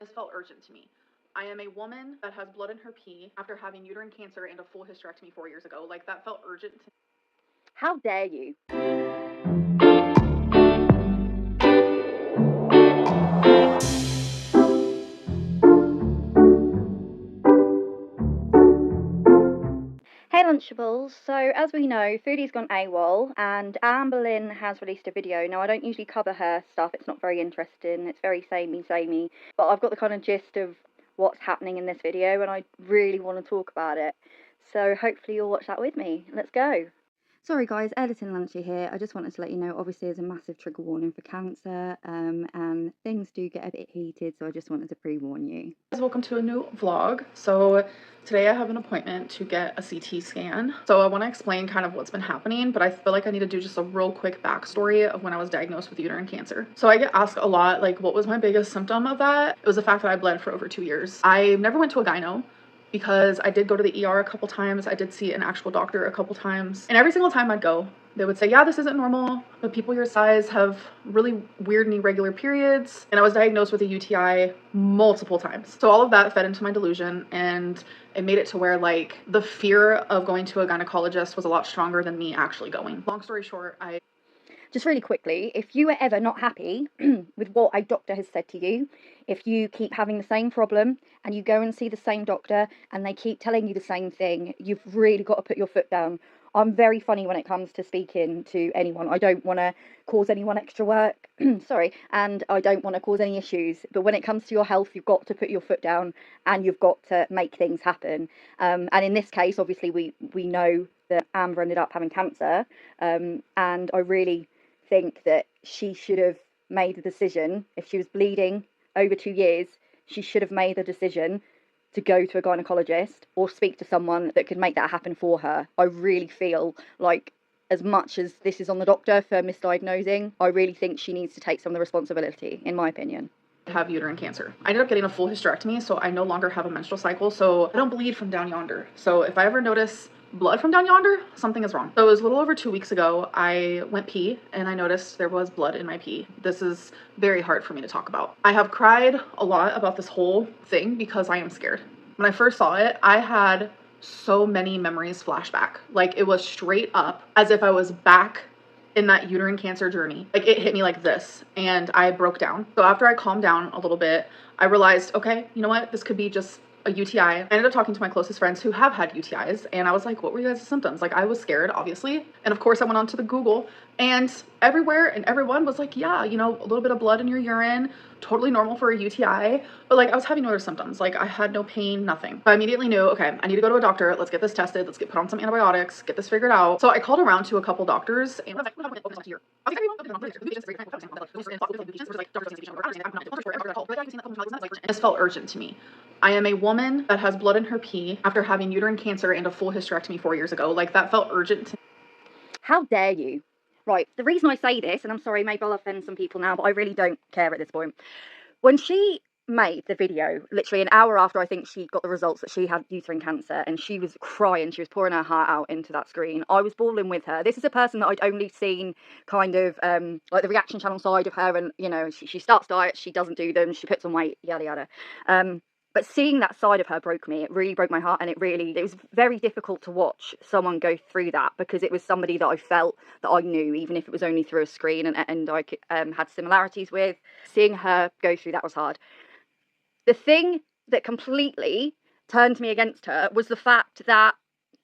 This felt urgent to me. I am a woman that has blood in her pee after having uterine cancer and a full hysterectomy 4 years ago. Like, that felt urgent to me. How dare you? Hey Lunchables, so as we know, Foodie's gone AWOL and Amberlynn has released a video. Now I don't usually cover her stuff, it's not very interesting, it's very samey, but I've got the kind of gist of what's happening in this video and I really want to talk about it. So hopefully you'll watch that with me. Let's go. Sorry guys, Editing Lunchy here. I just wanted to let you know, obviously there's a massive trigger warning for cancer, and things do get a bit heated, so I just wanted to pre-warn you. Welcome to a new vlog. So today I have an appointment to get a CT scan. So I want to explain kind of what's been happening, but I feel like I need to do just a real quick backstory of when I was diagnosed with uterine cancer. So I get asked a lot, like, what was my biggest symptom of that? It was the fact that I bled for over 2 years. I never went to a gyno, because I did go to the ER a couple times. I did see an actual doctor a couple times. And every single time I'd go, they would say, yeah, this isn't normal, but people your size have really weird and irregular periods. And I was diagnosed with a UTI multiple times. So all of that fed into my delusion, and it made it to where, like, the fear of going to a gynecologist was a lot stronger than me actually going. Long story short, Just really quickly, if you are ever not happy with what a doctor has said to you, if you keep having the same problem and you go and see the same doctor and they keep telling you the same thing, you've really got to put your foot down. I'm very funny when it comes to speaking to anyone. I don't want to cause anyone extra work, sorry, and I don't want to cause any issues. But when it comes to your health, you've got to put your foot down and you've got to make things happen. And in this case, obviously, we know that Amber ended up having cancer, and I really think that she should have made the decision. If she was bleeding over 2 years, she should have made the decision to go to a gynecologist or speak to someone that could make that happen for her. I really feel like, as much as this is on the doctor for misdiagnosing, I really think she needs to take some of the responsibility, in my opinion. Have uterine cancer. I ended up getting a full hysterectomy, so I no longer have a menstrual cycle, so I don't bleed from down yonder. So if I ever notice blood from down yonder, something is wrong. So it was a little over 2 weeks ago, I went pee and I noticed there was blood in my pee. This is very hard for me to talk about. I have cried a lot about this whole thing because I am scared. When I first saw it, I had so many memories flashback. Like, it was straight up as if I was back in that uterine cancer journey. Like, it hit me like this and I broke down. So after I calmed down a little bit, I realized, okay, you know what? This could be just a UTI. I ended up talking to my closest friends who have had UTIs, and I was like, what were you guys' symptoms? Like, I was scared, obviously. And of course I went onto the Google, and everywhere and everyone was like, yeah, you know, a little bit of blood in your urine, totally normal for a UTI. But like, I was having no other symptoms. Like, I had no pain, nothing. So I immediately knew, okay, I need to go to a doctor. Let's get this tested. Let's get put on some antibiotics, get this figured out. So I called around to a couple doctors, and this felt urgent to me. I am a woman that has blood in her pee after having uterine cancer and a full hysterectomy 4 years ago. Like, that felt urgent to me. How dare you? Right, the reason I say this, and I'm sorry, maybe I'll offend some people now, but I really don't care at this point. When she made the video, literally an hour after I think she got the results that she had uterine cancer, and she was crying, she was pouring her heart out into that screen, I was bawling with her. This is a person that I'd only seen kind of like the reaction channel side of her, and, you know, she starts diets, she doesn't do them, she puts on weight, yada yada. But seeing that side of her broke me. It really broke my heart, and it was very difficult to watch someone go through that, because it was somebody that I felt that I knew, even if it was only through a screen, and I had similarities with. Seeing her go through that was hard. The thing that completely turned me against her was the fact that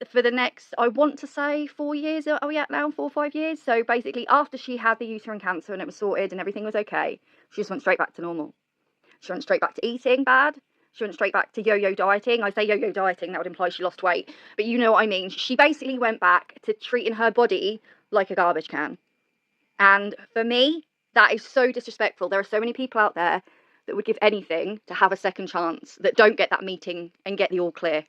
for the next, I want to say 4 years, are we at now, 4 or 5 years? So basically, after she had the uterine cancer and it was sorted and everything was okay, she just went straight back to normal. She went straight back to eating bad. She went straight back to yo-yo dieting. I say yo-yo dieting, that would imply she lost weight, but you know what I mean. She basically went back to treating her body like a garbage can. And for me, that is so disrespectful. There are so many people out there that would give anything to have a second chance, that don't get that meeting and get the all clear.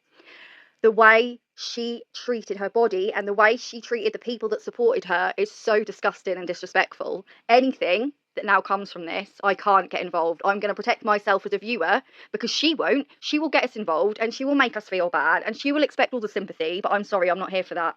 The way she treated her body and the way she treated the people that supported her is so disgusting and disrespectful. Anything that now comes from this, I can't get involved. I'm going to protect myself as a viewer, because she won't. She will get us involved and she will make us feel bad and she will expect all the sympathy, but I'm sorry, I'm not here for that.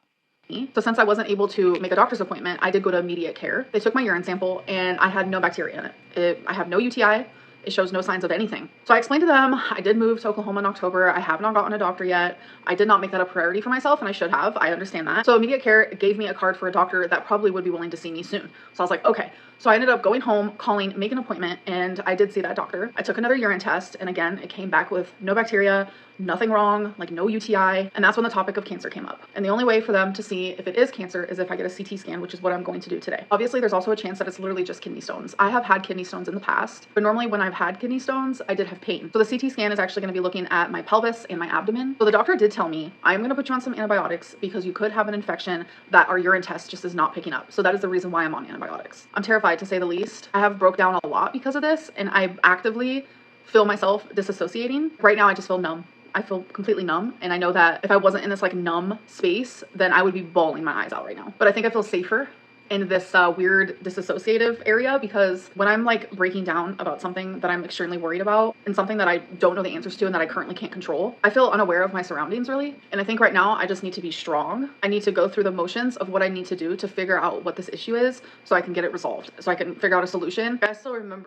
So since I wasn't able to make a doctor's appointment, I did go to immediate care. They took my urine sample and I had no bacteria in it. I have no UTI, It shows no signs of anything. So I explained to them, I did move to Oklahoma in October. I have not gotten a doctor yet. I did not make that a priority for myself, and I should have. I understand that. So immediate care gave me a card for a doctor that probably would be willing to see me soon. So I was like, okay. So I ended up going home, calling, make an appointment, and I did see that doctor. I took another urine test, and again, it came back with no bacteria, nothing wrong, like no UTI, and that's when the topic of cancer came up. And the only way for them to see if it is cancer is if I get a CT scan, which is what I'm going to do today. Obviously, there's also a chance that it's literally just kidney stones. I have had kidney stones in the past, but normally when I've had kidney stones, I did have pain. So the CT scan is actually going to be looking at my pelvis and my abdomen. So the doctor did tell me, I'm going to put you on some antibiotics because you could have an infection that our urine test just is not picking up. So that is the reason why I'm on antibiotics. I'm terrified, to say the least. I have broke down a lot because of this, and I actively feel myself disassociating. Right now, I just feel numb. I feel completely numb, and I know that if I wasn't in this like numb space, then I would be bawling my eyes out right now. But I think I feel safer in this weird disassociative area, because when I'm like breaking down about something that I'm extremely worried about and something that I don't know the answers to and that I currently can't control, I feel unaware of my surroundings really. And I think right now I just need to be strong. I need to go through the motions of what I need to do to figure out what this issue is so I can get it resolved, so I can figure out a solution. I still remember.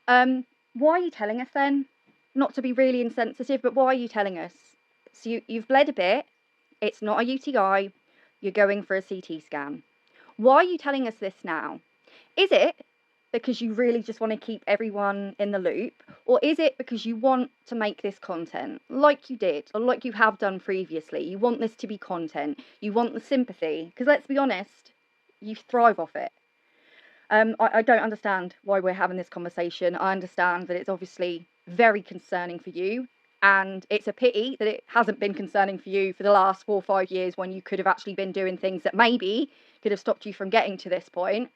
Why are you telling us then? Not to be really insensitive, but why are you telling us? So you've bled a bit, it's not a UTI, you're going for a CT scan. Why are you telling us this now? Is it because you really just want to keep everyone in the loop? Or is it because you want to make this content like you did, or like you have done previously? You want this to be content. You want the sympathy. Because let's be honest, you thrive off it. I don't understand why we're having this conversation. I understand that it's obviously very concerning for you, and it's a pity that it hasn't been concerning for you for the last 4 or 5 years, when you could have actually been doing things that maybe could have stopped you from getting to this point.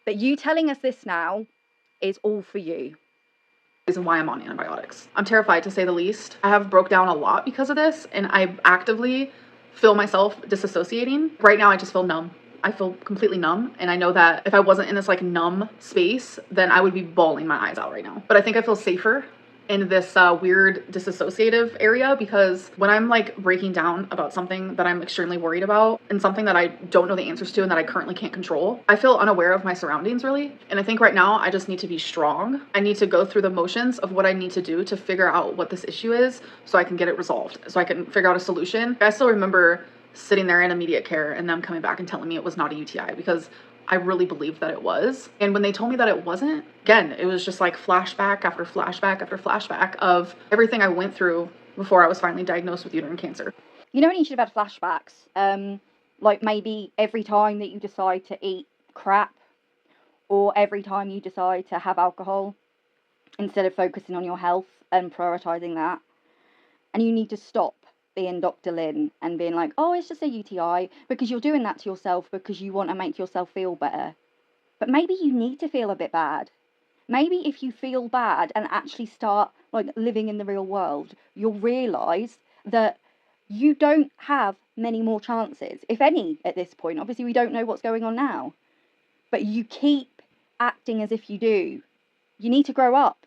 But you telling us this now is all for you. Reason why I'm on antibiotics. I'm terrified, to say the least. I have broke down a lot because of this, and I actively feel myself disassociating. Right now, I just feel numb. I feel completely numb, and I know that if I wasn't in this like numb space, then I would be bawling my eyes out right now. But I think I feel safer in this weird disassociative area, because when I'm like breaking down about something that I'm extremely worried about and something that I don't know the answers to and that I currently can't control, I feel unaware of my surroundings really. And I think right now I just need to be strong. I need to go through the motions of what I need to do to figure out what this issue is so I can get it resolved, so I can figure out a solution. I still remember sitting there in immediate care and them coming back and telling me it was not a UTI, because I really believed that it was. And when they told me that it wasn't, again, it was just like flashback after flashback after flashback of everything I went through before I was finally diagnosed with uterine cancer. You know when you should have had flashbacks? Like maybe every time that you decide to eat crap, or every time you decide to have alcohol, instead of focusing on your health and prioritizing that. And you need to stop being Dr. Lynn and being like, oh, it's just a UTI, because you're doing that to yourself because you want to make yourself feel better. But maybe you need to feel a bit bad. Maybe if you feel bad and actually start like living in the real world, you'll realise that you don't have many more chances, if any, at this point. Obviously, we don't know what's going on now, but you keep acting as if you do. You need to grow up.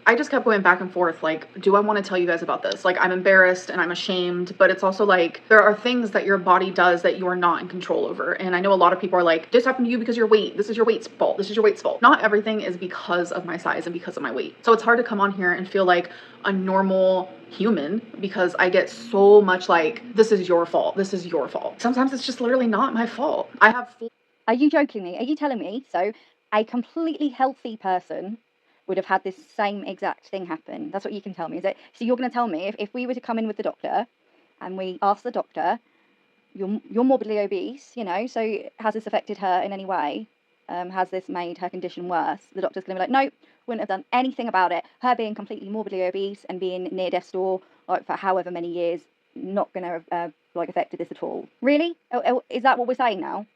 I just kept going back and forth, like, do I want to tell you guys about this? Like, I'm embarrassed and I'm ashamed, but it's also like, there are things that your body does that you are not in control over. And I know a lot of people are like, this happened to you because your weight, this is your weight's fault, this is your weight's fault. Not everything is because of my size and because of my weight. So it's hard to come on here and feel like a normal human, because I get so much like, this is your fault, this is your fault. Sometimes it's just literally not my fault. I have full... Are you joking me? Are you telling me? So a completely healthy person would have had this same exact thing happen? That's what you can tell me, is it? So you're going to tell me, if we were to come in with the doctor and we ask the doctor, you're morbidly obese, you know, so has this affected her in any way? Has this made her condition worse? The doctor's going to be like, no, wouldn't have done anything about it. Her being completely morbidly obese and being near death's door like for however many years, not going to have like affected this at all. Really? Is that what we're saying now?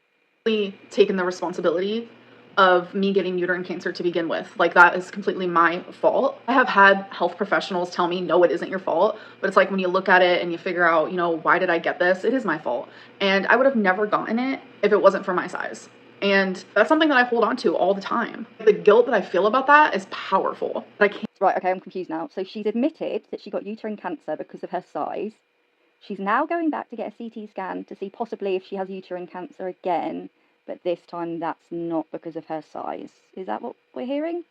Taken the responsibility of me getting uterine cancer to begin with. Like, that is completely my fault. I have had health professionals tell me, no, it isn't your fault. But it's like, when you look at it and you figure out, you know, why did I get this? It is my fault. And I would have never gotten it if it wasn't for my size. And that's something that I hold on to all the time. The guilt that I feel about that is powerful. But I can't... Right, okay, I'm confused now. So she's admitted that she got uterine cancer because of her size. She's now going back to get a CT scan to see possibly if she has uterine cancer again. But this time that's not because of her size. Is that what we're hearing?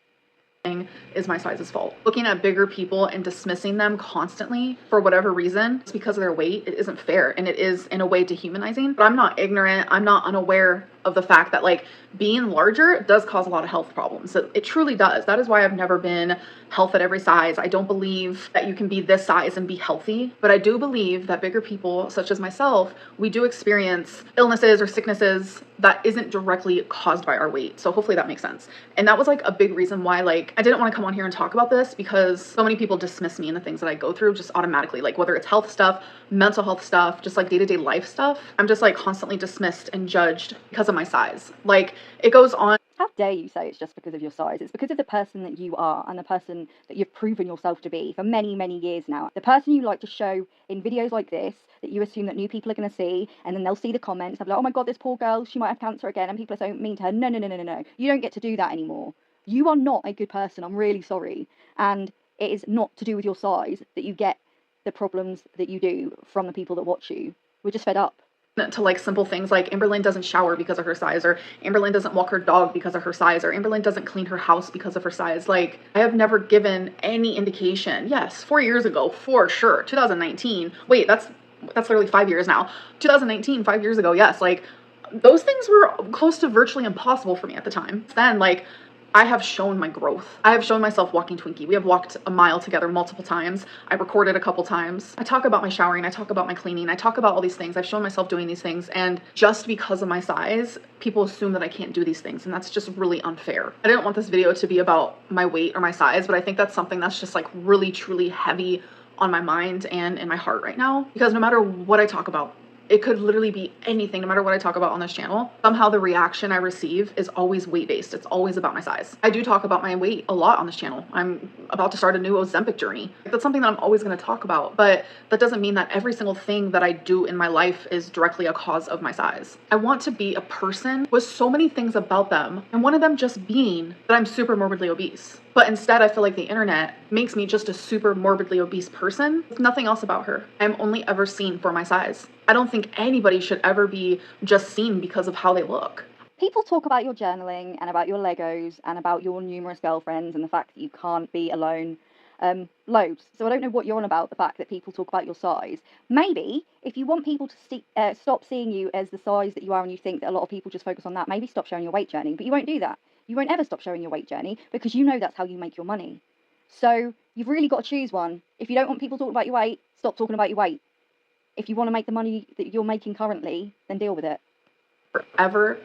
is my size's fault. Looking at bigger people and dismissing them constantly for whatever reason, it's because of their weight, it isn't fair, and it is in a way dehumanizing. But I'm not ignorant, I'm not unaware of the fact that like being larger does cause a lot of health problems. So it truly does. That is why I've never been health at every size. I don't believe that you can be this size and be healthy, but I do believe that bigger people such as myself, we do experience illnesses or sicknesses that isn't directly caused by our weight. So hopefully that makes sense. And that was like a big reason why like I didn't want to come on here and talk about this, because so many people dismiss me and the things that I go through just automatically, like whether it's health stuff, mental health stuff, just like day-to-day life stuff. I'm just like constantly dismissed and judged because of my size. Like it goes on. How dare you say it's just because of your size? It's because of the person that you are and the person that you've proven yourself to be for many, many years now. The person you like to show in videos like this, that you assume that new people are going to see, and then they'll see the comments of like, oh my God, this poor girl, she might have cancer again, and people are so mean to her. No, no, no, no, no, no. You don't get to do that anymore. You are not a good person. I'm really sorry. And it is not to do with your size that you get the problems that you do from the people that watch you. We're just fed up. To like simple things like Amberlynn doesn't shower because of her size, or Amberlynn doesn't walk her dog because of her size, or Amberlynn doesn't clean her house because of her size. Like I have never given any indication. Yes, 4 years ago, for sure. 2019. Wait, that's literally 5 years now. 2019, 5 years ago. Yes, like those things were close to virtually impossible for me at the time. Then like I have shown my growth. I have shown myself walking Twinkie. We have walked a mile together multiple times. I recorded a couple times. I talk about my showering. I talk about my cleaning. I talk about all these things. I've shown myself doing these things. And just because of my size, people assume that I can't do these things. And that's just really unfair. I didn't want this video to be about my weight or my size, but I think that's something that's just like really, truly heavy on my mind and in my heart right now. Because no matter what I talk about, it could literally be anything, no matter what I talk about on this channel. Somehow the reaction I receive is always weight-based. It's always about my size. I do talk about my weight a lot on this channel. I'm about to start a new Ozempic journey. That's something that I'm always going to talk about, but that doesn't mean that every single thing that I do in my life is directly a cause of my size. I want to be a person with so many things about them, and one of them just being that I'm super morbidly obese. But instead, I feel like the internet makes me just a super morbidly obese person with nothing else about her. I'm only ever seen for my size. I don't think anybody should ever be just seen because of how they look. People talk about your journaling and about your Legos and about your numerous girlfriends and the fact that you can't be alone. Loads. So I don't know what you're on about, the fact that people talk about your size. Maybe if you want people to stop seeing you as the size that you are, and you think that a lot of people just focus on that, maybe stop sharing your weight journey. But you won't do that. You won't ever stop sharing your weight journey because you know that's how you make your money. So you've really got to choose one. If you don't want people talking about your weight, stop talking about your weight. If you want to make the money that you're making currently, then deal with it. Forever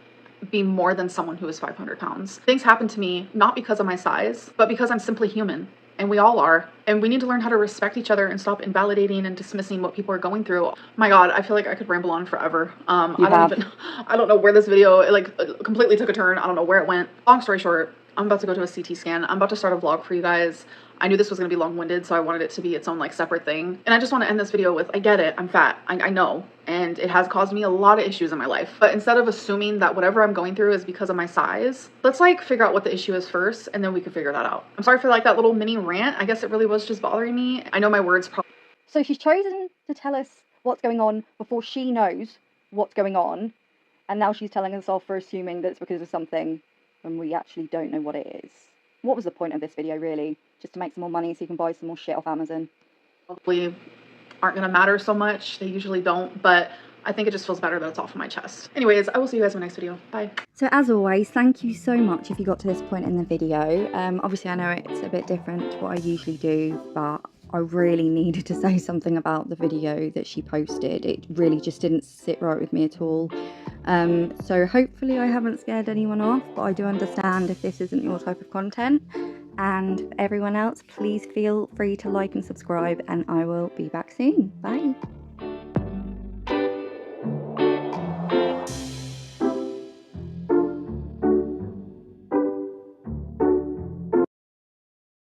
be more than someone who is 500 pounds. Things happen to me not because of my size, but because I'm simply human. And we all are. And we need to learn how to respect each other and stop invalidating and dismissing what people are going through. My God, I feel like I could ramble on forever. I don't know where this video completely took a turn. I don't know where it went. Long story short, I'm about to go to a CT scan. I'm about to start a vlog for you guys. I knew this was going to be long-winded, so I wanted it to be its own like separate thing. And I just want to end this video with, I get it, I'm fat. I know. And it has caused me a lot of issues in my life. But instead of assuming that whatever I'm going through is because of my size, let's like figure out what the issue is first, and then we can figure that out. I'm sorry for like that little mini rant. I guess it really was just bothering me. I know my words probably. So she's chosen to tell us what's going on before she knows what's going on. And now she's telling us off for assuming that it's because of something when we actually don't know what it is. What was the point of this video, really? Just to make some more money so you can buy some more shit off Amazon? Probably aren't going to matter so much. They usually don't, but I think it just feels better that it's off of my chest. Anyways, I will see you guys in my next video. Bye. So as always, thank you so much if you got to this point in the video. Obviously, I know it's a bit different to what I usually do, but I really needed to say something about the video that she posted. It really just didn't sit right with me at all. So hopefully I haven't scared anyone off, but I do understand if this isn't your type of content. And everyone else, please feel free to like and subscribe, and I will be back soon. Bye.